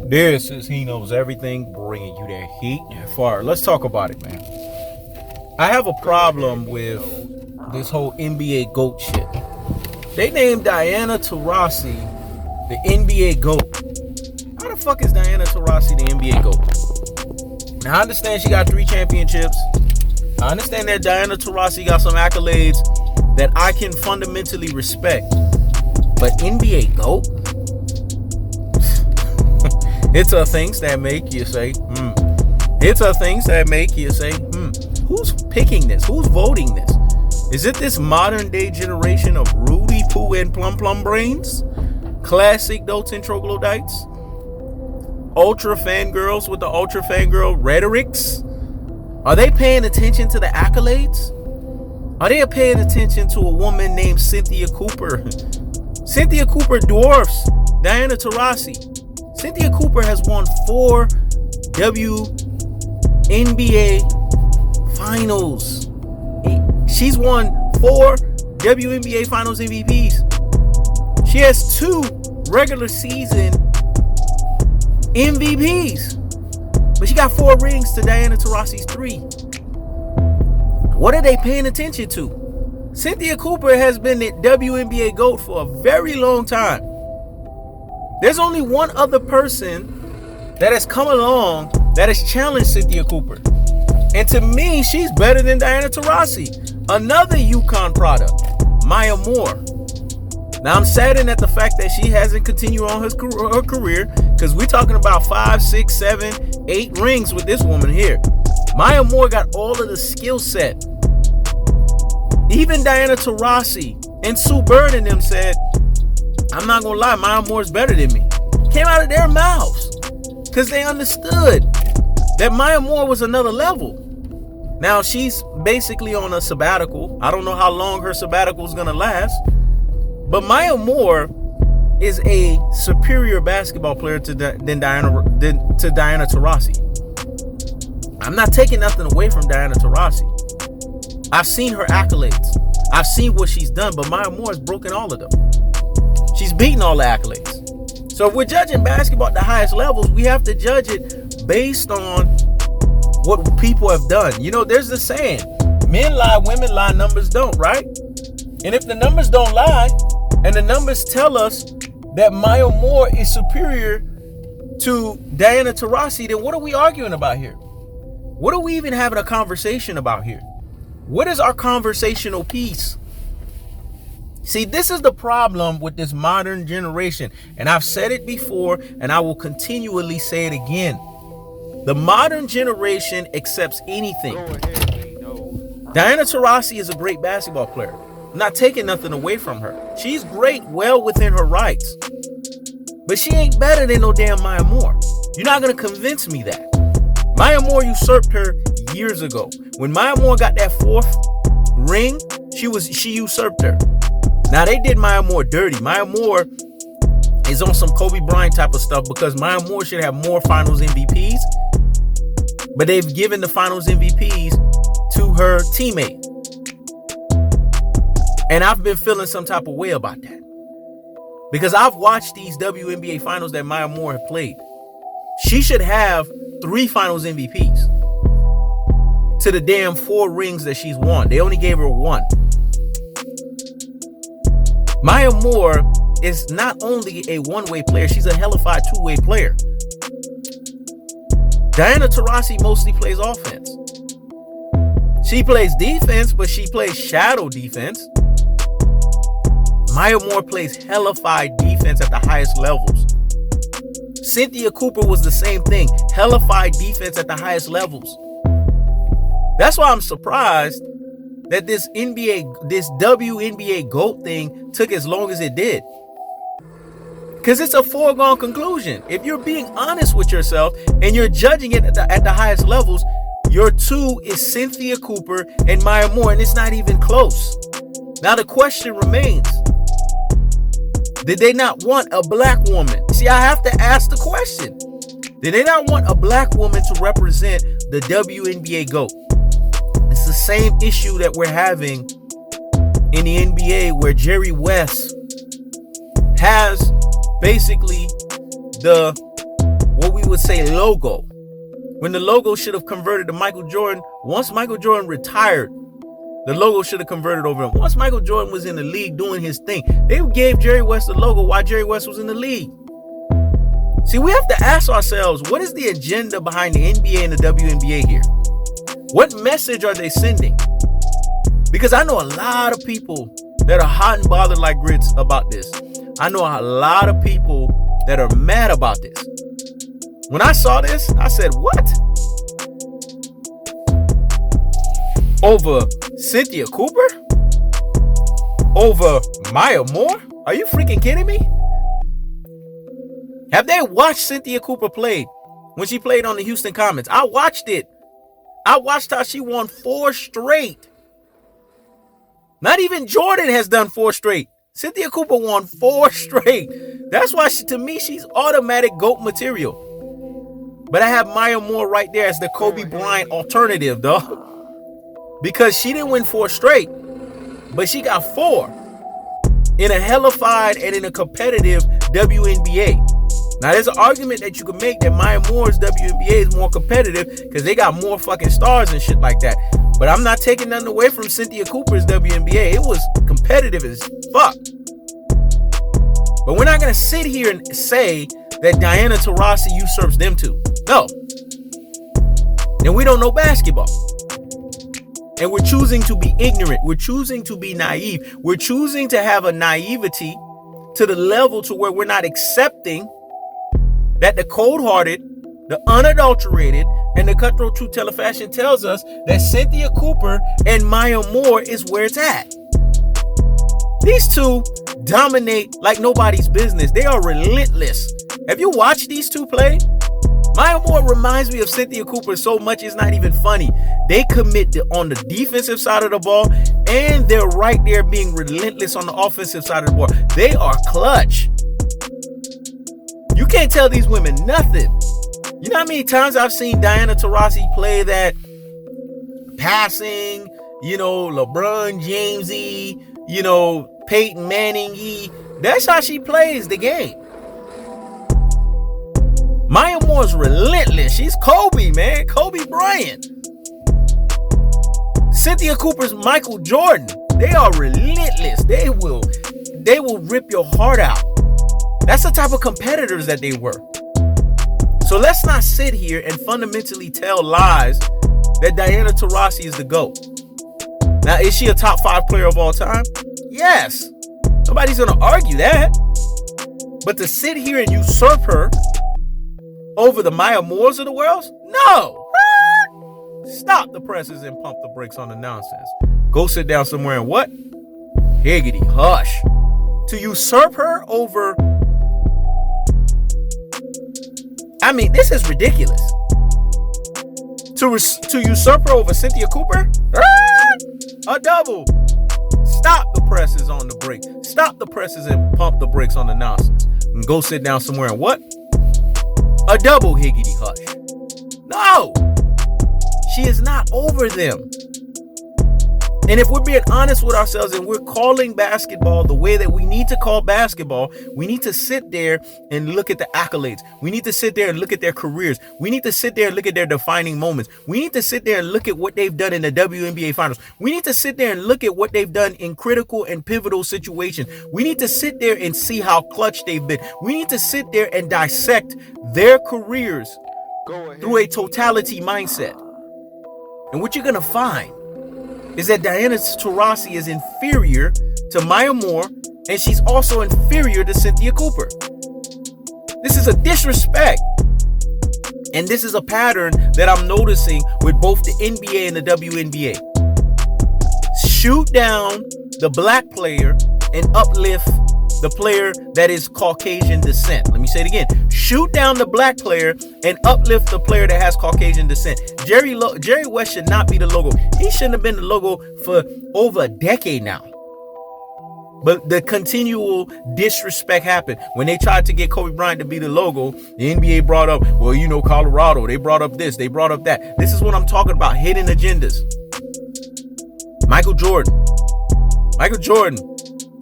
This is He Knows Everything, bringing you that heat and fire. Let's talk about it, man. I have a problem with this whole NBA GOAT shit. They named Diana Taurasi the NBA GOAT. How the fuck is Diana Taurasi the NBA GOAT? Now, I understand she got 3 championships. I understand that Diana Taurasi got some accolades that I can fundamentally respect. But NBA GOAT? It's a things that make you say, It's a things that make you say, Who's picking this? Who's voting this? Is it this modern day generation of Rudy Poo and Plum brains? Classic dotes and troglodytes? Ultra fangirls with the ultra fangirl rhetorics? Are they paying attention to the accolades? Are they paying attention to a woman named Cynthia Cooper? Cynthia Cooper dwarfs Diana Taurasi. Cynthia Cooper has won 4 WNBA finals. She's won 4 WNBA finals MVPs. She has 2 regular season MVPs. But she got 4 rings to Diana Taurasi's 3. What are they paying attention to? Cynthia Cooper has been the WNBA GOAT for a very long time. There's only one other person that has come along that has challenged Cynthia Cooper. And to me, she's better than Diana Taurasi. Another UConn product, Maya Moore. Now, I'm saddened at the fact that she hasn't continued on her career, because we're talking about 5, 6, 7, 8 rings with this woman here. Maya Moore got all of the skill set. Even Diana Taurasi and Sue Bird and them said, I'm not going to lie, Maya Moore's better than me. Came out of their mouths because they understood that Maya Moore was another level. Now, she's basically on a sabbatical. I don't know how long her sabbatical is going to last. But Maya Moore is a superior basketball player to Diana Taurasi. I'm not taking nothing away from Diana Taurasi. I've seen her accolades. I've seen what she's done, but Maya Moore has broken all of them. She's beaten all the accolades. So if we're judging basketball at the highest levels, we have to judge it based on what people have done. You know, there's the saying, men lie, women lie, numbers don't, right? And if the numbers don't lie, and the numbers tell us that Maya Moore is superior to Diana Taurasi, then what are we arguing about here? What are we even having a conversation about here? What is our conversational piece? See, this is the problem with this modern generation. And I've said it before, and I will continually say it again. The modern generation accepts anything. Diana Taurasi is a great basketball player. I'm not taking nothing away from her. She's great, well within her rights. But she ain't better than no damn Maya Moore. You're not going to convince me that. Maya Moore usurped her years ago. When Maya Moore got that 4th ring, she usurped her. Now, they did Maya Moore dirty. Maya Moore is on some Kobe Bryant type of stuff because Maya Moore should have more finals MVPs. But they've given the finals MVPs to her teammate. And I've been feeling some type of way about that. Because I've watched these WNBA finals that Maya Moore have played. She should have 3 finals MVPs to the damn 4 rings that she's won. They only gave her 1. Maya Moore is not only a one-way player, she's a hellified 2-way player. Diana Taurasi mostly plays offense. She plays defense, but she plays shadow defense. Maya Moore plays hellified defense at the highest levels. Cynthia Cooper was the same thing. Hellified defense at the highest levels. That's why I'm surprised that this WNBA GOAT thing took as long as it did. Because it's a foregone conclusion. If you're being honest with yourself and you're judging it at the highest levels, your 2 is Cynthia Cooper and Maya Moore, and it's not even close. Now the question remains, did they not want a black woman? See, I have to ask the question. Did they not want a black woman to represent the WNBA GOAT? It's the same issue that we're having in the NBA where Jerry West has basically the what we would say logo. When the logo should have converted to Michael Jordan. Once Michael Jordan retired, the logo should have converted over him. Once Michael Jordan was in the league doing his thing, they gave Jerry West the logo while Jerry West was in the league. See, we have to ask ourselves, what is the agenda behind the NBA and the WNBA here? What message are they sending? Because I know a lot of people that are hot and bothered like grits about this. I know a lot of people that are mad about this. When I saw this, I said, what? Over Cynthia Cooper? Over Maya Moore? Are you freaking kidding me? Have they watched Cynthia Cooper play when she played on the Houston Comets? I watched it. I watched how she won 4 straight. Not even Jordan has done 4 straight. Cynthia Cooper won 4 straight. That's why, to me, she's automatic GOAT material. But I have Maya Moore right there as the Kobe Bryant alternative, though. Because she didn't win 4 straight, but she got 4 in a hellified and in a competitive WNBA. Now, there's an argument that you can make that Maya Moore's WNBA is more competitive because they got more fucking stars and shit like that. But I'm not taking nothing away from Cynthia Cooper's WNBA. It was competitive as fuck. But we're not going to sit here and say that Diana Taurasi usurps them two. No. And we don't know basketball. And we're choosing to be ignorant. We're choosing to be naive. We're choosing to have a naivety to the level to where we're not accepting that the cold-hearted, the unadulterated, and the cutthroat truth teller fashion tells us that Cynthia Cooper and Maya Moore is where it's at. These two dominate like nobody's business. They are relentless. Have you watched these two play? Maya Moore reminds me of Cynthia Cooper so much it's not even funny. They commit on the defensive side of the ball, and they're right there being relentless on the offensive side of the ball. They are clutch. You can't tell these women nothing. You know how many times I've seen Diana Taurasi play that passing, LeBron James-y, Peyton Manning-y. That's how she plays the game. Maya Moore's relentless. She's Kobe, man. Kobe Bryant. Cynthia Cooper's Michael Jordan. They are relentless. They will rip your heart out. That's the type of competitors that they were. So let's not sit here and fundamentally tell lies that Diana Taurasi is the GOAT. Now, is she a top 5 player of all time? Yes. Nobody's going to argue that. But to sit here and usurp her over the Maya Moores of the world? No. Stop the presses and pump the brakes on the nonsense. Go sit down somewhere and what? Higgity hush. To usurp her over... I mean, this is ridiculous. To usurp her over Cynthia Cooper? A double. Stop the presses on the brake. Stop the presses and pump the brakes on the nonsense. And go sit down somewhere and what? A double higgity hush. No. She is not over them. And if we're being honest with ourselves and we're calling basketball the way that we need to call basketball, we need to sit there and look at the accolades. We need to sit there and look at their careers. We need to sit there and look at their defining moments. We need to sit there and look at what they've done in the WNBA finals. We need to sit there and look at what they've done in critical and pivotal situations. We need to sit there and see how clutch they've been. We need to sit there and dissect their careers through a totality mindset. And what you're going to find is that Diana Taurasi is inferior to Maya Moore, and she's also inferior to Cynthia Cooper. This is a disrespect. And this is a pattern that I'm noticing with both the NBA and the WNBA. Shoot down the black player and uplift the player that is Caucasian descent. Let me say it again. Shoot down the black player and uplift the player that has Caucasian descent. Jerry West should not be the logo. He shouldn't have been the logo for over a decade now. But the continual disrespect happened. When they tried to get Kobe Bryant to be the logo, the NBA brought up, Colorado. They brought up this. They brought up that. This is what I'm talking about. Hidden agendas. Michael Jordan.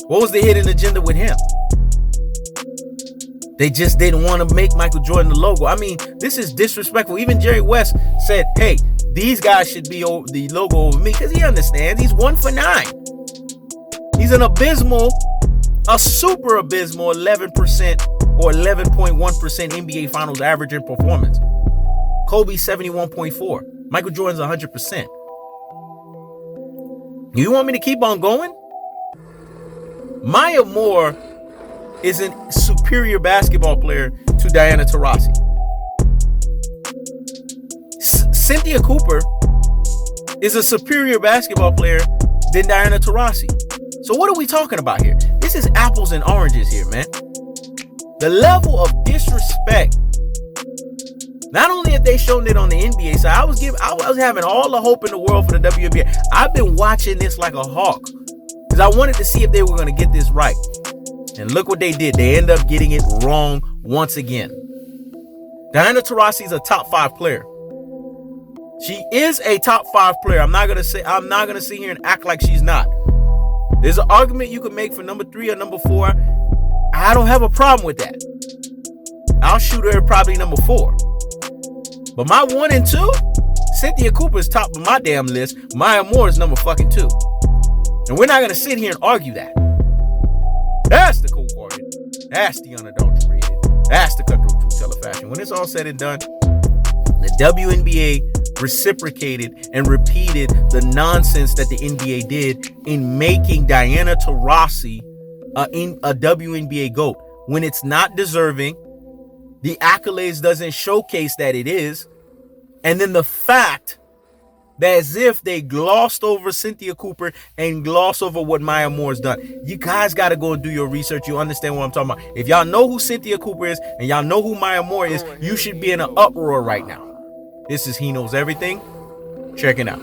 What was the hidden agenda with him? They just didn't want to make Michael Jordan the logo. I mean, this is disrespectful. Even Jerry West said, hey, these guys should be the logo over me, because he understands he's 1 for 9. He's a super abysmal 11% or 11.1% NBA Finals average in performance. Kobe 71.4. Michael Jordan's 100%. You want me to keep on going? Maya Moore is a superior basketball player to Diana Taurasi. Cynthia Cooper is a superior basketball player than Diana Taurasi. So what are we talking about here? This is apples and oranges here, man. The level of disrespect. Not only have they shown it on the NBA side, I was having all the hope in the world for the WNBA. I've been watching this like a hawk because I wanted to see if they were going to get this right. And look what they did. They end up getting it wrong once again. Diana Taurasi is a top 5 player. She is a top 5 player. I'm not gonna sit here and act like she's not. There's an argument you can make for number 3 or number 4. I don't have a problem with that. I'll shoot her at probably number 4. But my 1 and 2, Cynthia Cooper is top of my damn list. Maya Moore is number fucking 2. And we're not gonna sit here and argue that. That's the cold-hearted. That's the unadulterated. That's the cutthroat true teller fashion. When it's all said and done, the WNBA reciprocated and repeated the nonsense that the NBA did in making Diana Taurasi a WNBA GOAT when it's not deserving. The accolades doesn't showcase that it is. And then the fact that as if they glossed over Cynthia Cooper and glossed over what Maya Moore's done. You guys got to go and do your research. You understand what I'm talking about. If y'all know who Cynthia Cooper is and y'all know who Maya Moore is, you should be in an uproar right now. This is He Knows Everything. Check it out.